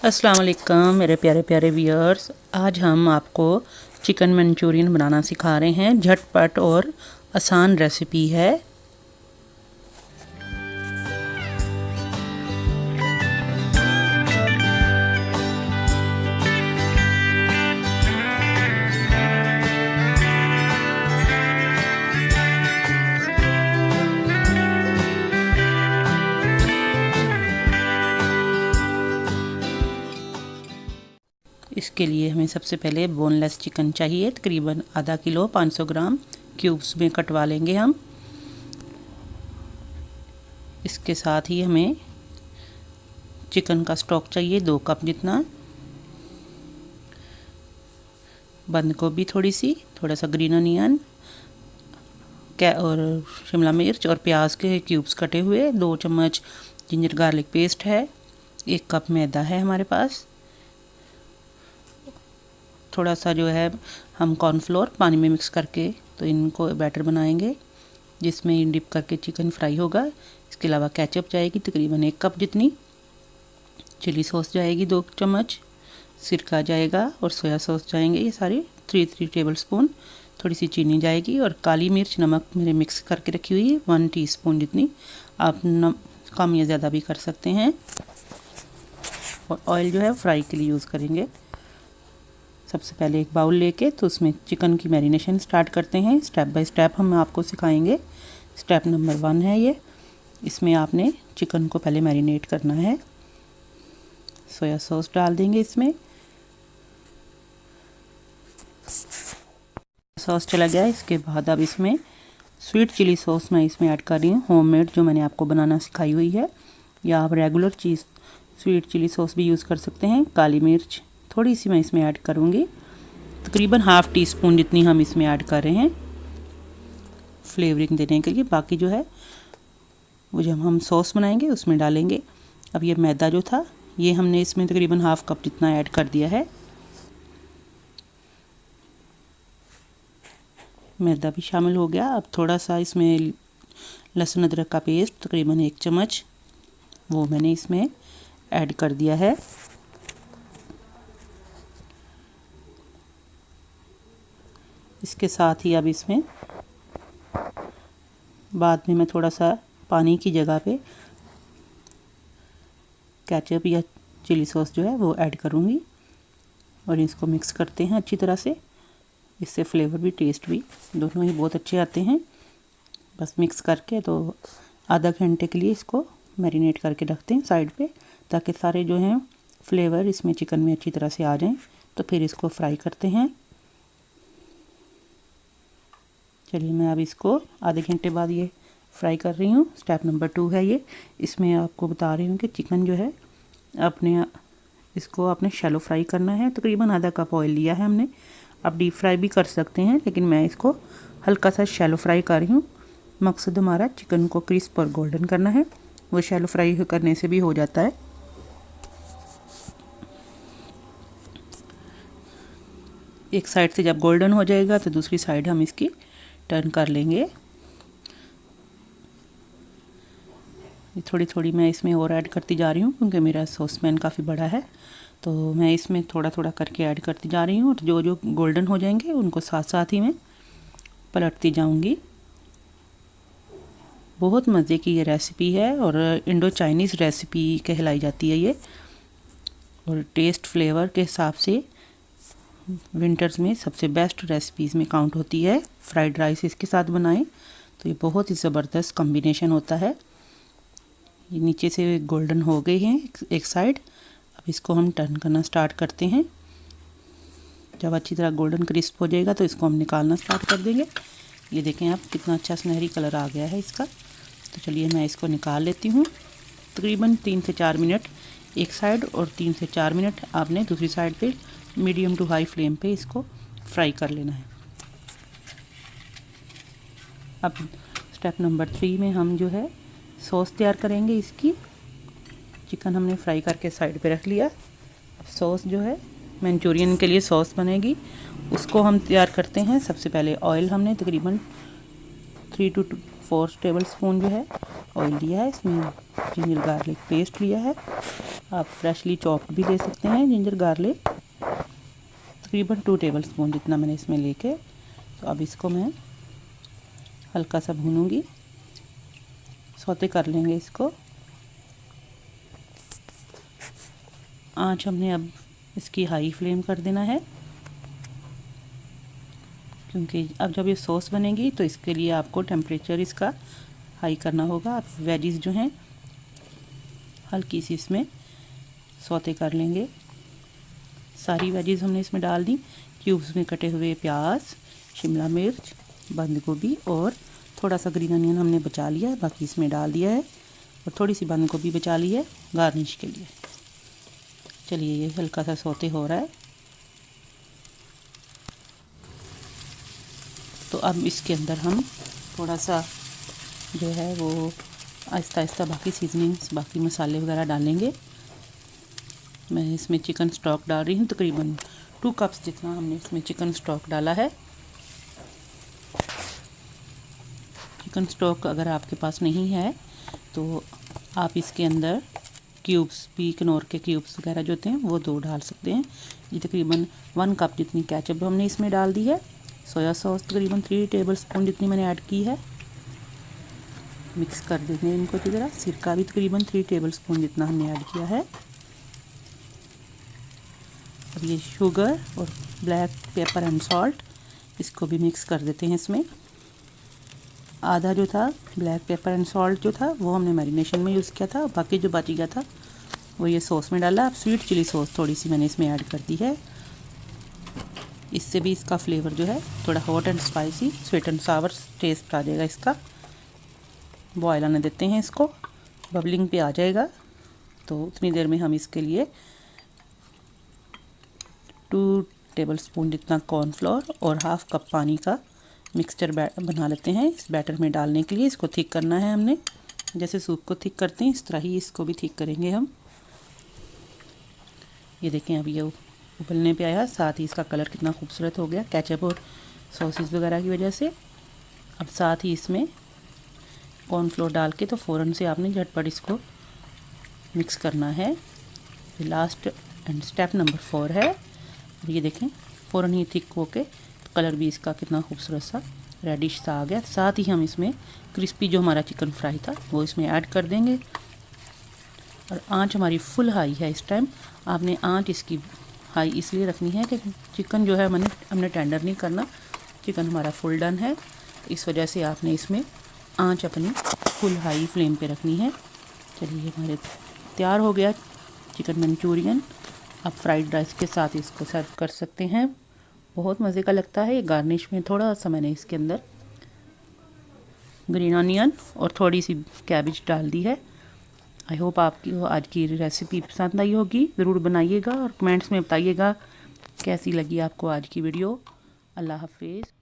अस्सलाम वालेकुम मेरे प्यारे प्यारे व्यूअर्स। आज हम आपको चिकन मंचूरियन बनाना सिखा रहे हैं। झटपट और आसान रेसिपी है। इसके लिए हमें सबसे पहले बोनलेस चिकन चाहिए, तकरीबन आधा किलो 500 ग्राम क्यूब्स में कटवा लेंगे हम। इसके साथ ही हमें चिकन का स्टॉक चाहिए 2 कप जितना, बंद गोभी थोड़ी सी, थोड़ा सा ग्रीन अनियन और शिमला मिर्च और प्याज के क्यूब्स कटे हुए, 2 चम्मच जिंजर गार्लिक पेस्ट है, 1 कप मैदा है हमारे पास, थोड़ा सा जो है हम कॉर्नफ्लोर पानी में मिक्स करके तो इनको बैटर बनाएंगे जिसमें डिप करके चिकन फ्राई होगा। इसके अलावा केचप जाएगी तकरीबन 1 कप जितनी, चिली सॉस जाएगी 2 चम्मच, सिरका जाएगा और सोया सॉस जाएंगे ये सारे 3 टेबल स्पून, थोड़ी सी चीनी जाएगी और काली मिर्च नमक मेरे मिक्स करके रखी हुई है 1 टीस्पून जितनी। आप कम या ज़्यादा भी कर सकते हैं। और ऑयल जो है फ्राई के लिए यूज़ करेंगे। सबसे पहले एक बाउल लेके तो उसमें चिकन की मैरिनेशन स्टार्ट करते हैं। स्टेप बाय स्टेप हम आपको सिखाएंगे। स्टेप नंबर 1 है ये। इसमें आपने चिकन को पहले मैरिनेट करना है। सोया सॉस डाल देंगे इसमें। सॉस चला गया। इसके बाद अब इसमें स्वीट चिली सॉस मैं इसमें ऐड कर रही हूँ, होममेड जो मैंने आपको बनाना सिखाई हुई है, या आप रेगुलर स्वीट चिली सॉस भी यूज़ कर सकते हैं। काली मिर्च थोड़ी सी मैं इसमें ऐड करूँगी, तकरीबन ½ टीस्पून जितनी हम इसमें ऐड कर रहे हैं फ्लेवरिंग देने के लिए। बाकी जो है वो जब हम सॉस बनाएंगे उसमें डालेंगे। अब ये मैदा जो था ये हमने इसमें तकरीबन ½ कप जितना ऐड कर दिया है। मैदा भी शामिल हो गया। अब थोड़ा सा इसमें लहसुन अदरक का पेस्ट तकरीबन 1 चम्मच वो मैंने इसमें ऐड कर दिया है। इसके साथ ही अब इसमें बाद में मैं थोड़ा सा पानी की जगह पे केचप या चिली सॉस जो है वो ऐड करूँगी और इसको मिक्स करते हैं अच्छी तरह से। इससे फ्लेवर भी टेस्ट भी दोनों ही बहुत अच्छे आते हैं। बस मिक्स करके तो आधा घंटे के लिए इसको मैरिनेट करके रखते हैं साइड पे, ताकि सारे जो हैं फ्लेवर इसमें चिकन में अच्छी तरह से आ जाएं। तो फिर इसको फ्राई करते हैं। चलिए मैं अब इसको आधे घंटे बाद ये फ्राई कर रही हूँ। स्टेप नंबर 2 है ये। इसमें आपको बता रही हूँ कि चिकन जो है इसको आपने शैलो फ्राई करना है। तकरीबन आधा कप ऑयल लिया है हमने। आप डीप फ्राई भी कर सकते हैं, लेकिन मैं इसको हल्का सा शैलो फ्राई कर रही हूँ। मकसद हमारा चिकन को क्रिस्प और गोल्डन करना है। वो शैलो फ्राई करने से भी हो जाता है। एक साइड से जब गोल्डन हो जाएगा तो दूसरी साइड हम इसकी टर्न कर लेंगे। थोड़ी थोड़ी मैं इसमें और ऐड करती जा रही हूँ क्योंकि मेरा सॉसपैन काफ़ी बड़ा है, तो मैं इसमें थोड़ा थोड़ा करके ऐड करती जा रही हूँ। और जो जो गोल्डन हो जाएंगे उनको साथ साथ ही मैं पलटती जाऊँगी। बहुत मज़े की ये रेसिपी है और इंडो चाइनीज़ रेसिपी कहलाई जाती है ये। और टेस्ट फ्लेवर के हिसाब से विंटर्स में सबसे बेस्ट रेसिपीज़ में काउंट होती है। फ्राइड राइस इसके साथ बनाएं तो ये बहुत ही ज़बरदस्त कॉम्बिनेशन होता है। ये नीचे से गोल्डन हो गए हैं एक साइड। अब इसको हम टर्न करना स्टार्ट करते हैं। जब अच्छी तरह गोल्डन क्रिस्प हो जाएगा तो इसको हम निकालना स्टार्ट कर देंगे। ये देखें आप कितना अच्छा सुनहरी कलर आ गया है इसका। तो चलिए मैं इसको निकाल लेती हूँ। तकरीबन 3 से 4 मिनट एक साइड और 3 से 4 मिनट आपने दूसरी साइड पे मीडियम टू हाई फ्लेम पे इसको फ्राई कर लेना है। अब स्टेप नंबर 3 में हम जो है सॉस तैयार करेंगे। इसकी चिकन हमने फ्राई करके साइड पे रख लिया। सॉस जो है मंचूरियन के लिए सॉस बनेगी, उसको हम तैयार करते हैं। सबसे पहले ऑयल हमने तकरीबन 3 to 4 टेबल स्पून जो है ऑयल लिया है। इसमें जिंजर गार्लिक पेस्ट लिया है, आप फ्रेशली चॉप्ड भी ले सकते हैं जिंजर गार्लिक। तकरीबन 2 टेबल स्पून जितना मैंने इसमें लेके, तो अब इसको मैं हल्का सा भूनूंगी, सौते कर लेंगे इसको। आँच हमने अब इसकी हाई फ्लेम कर देना है, क्योंकि अब जब ये सॉस बनेगी तो इसके लिए आपको टेम्परेचर इसका हाई करना होगा। आप वेजिस जो हैं हल्की सी इसमें सौते कर लेंगे। सारी वेजिस हमने इसमें डाल दी। क्यूब्स में कटे हुए प्याज, शिमला मिर्च, बंद गोभी और थोड़ा सा ग्रीन अनियन हमने बचा लिया है, बाकी इसमें डाल दिया है। और थोड़ी सी बंद गोभी बचा ली है गार्निश के लिए। चलिए ये हल्का सा सौते हो रहा है, तो अब इसके अंदर हम थोड़ा सा जो है वो आहिस्ता आहिस्ता बाकी सीजनिंग्स, बाकी मसाले वगैरह डालेंगे। मैं इसमें चिकन स्टॉक डाल रही हूँ, तकरीबन 2 कप्स जितना हमने इसमें चिकन स्टॉक डाला है। चिकन स्टॉक अगर आपके पास नहीं है तो आप इसके अंदर क्यूब्स भी, किनोर के क्यूब्स वगैरह जो होते हैं वो 2 डाल सकते हैं। ये तकरीबन 1 कप जितनी केचप हमने इसमें डाल दी है। सोया सॉस तकरीबन 3 टेबल स्पून जितनी मैंने ऐड की है। मिक्स कर देंगे इनको अच्छी तरह। सिरका भी तकरीबन 3 टेबल स्पून जितना हमने ऐड किया है। अब ये शुगर और ब्लैक पेपर एंड सॉल्ट, इसको भी मिक्स कर देते हैं इसमें। आधा जो था ब्लैक पेपर एंड सॉल्ट जो था वो हमने मैरिनेशन में यूज़ किया था, बाकी जो बच गया था वो ये सॉस में डाला। अब स्वीट चिली सॉस थोड़ी सी मैंने इसमें ऐड कर दी है, इससे भी इसका फ्लेवर जो है थोड़ा hot and spicy, sweet and sour taste आ जाएगा इसका। बॉयल आने देते हैं इसको, बबलिंग पे आ जाएगा तो उतनी देर में हम इसके लिए 2 टेबल स्पून जितना कॉर्नफ्लोर और हाफ कप पानी का मिक्सचर बना लेते हैं इस बैटर में डालने के लिए। इसको थिक करना है हमने, जैसे सूप को थिक करते हैं इस तरह ही इसको भी थिक करेंगे हम। ये देखें अब ये उबलने पे आया, साथ ही इसका कलर कितना खूबसूरत हो गया केचप और सॉसेस वगैरह की वजह से। अब साथ ही इसमें कॉर्नफ्लोर डाल के तो फ़ौरन से आपने झटपट इसको मिक्स करना है। ये लास्ट एंड स्टेप नंबर 4 है। अब ये देखें फ़ौरन ही थिक होके कलर भी इसका कितना खूबसूरत सा रेडिश सा आ गया। साथ ही हम इसमें क्रिस्पी जो हमारा चिकन फ्राई था वो इसमें ऐड कर देंगे। और आंच हमारी फुल हाई है इस टाइम। आपने आंच इसकी हाई इसलिए रखनी है कि चिकन जो है हमने टेंडर नहीं करना, चिकन हमारा फुल डन है, तो इस वजह से आपने इसमें आंच अपनी फुल हाई फ्लेम पे रखनी है। चलिए हमारे तैयार हो गया चिकन मंचूरियन। आप फ्राइड राइस के साथ इसको सर्व कर सकते हैं, बहुत मज़े का लगता है। गार्निश में थोड़ा सा मैंने इसके अंदर ग्रीन ऑनियन और थोड़ी सी कैबेज डाल दी है। आई होप आपकी आज की रेसिपी पसंद आई होगी। ज़रूर बनाइएगा और कमेंट्स में बताइएगा कैसी लगी आपको आज की वीडियो। अल्लाह हाफिज़।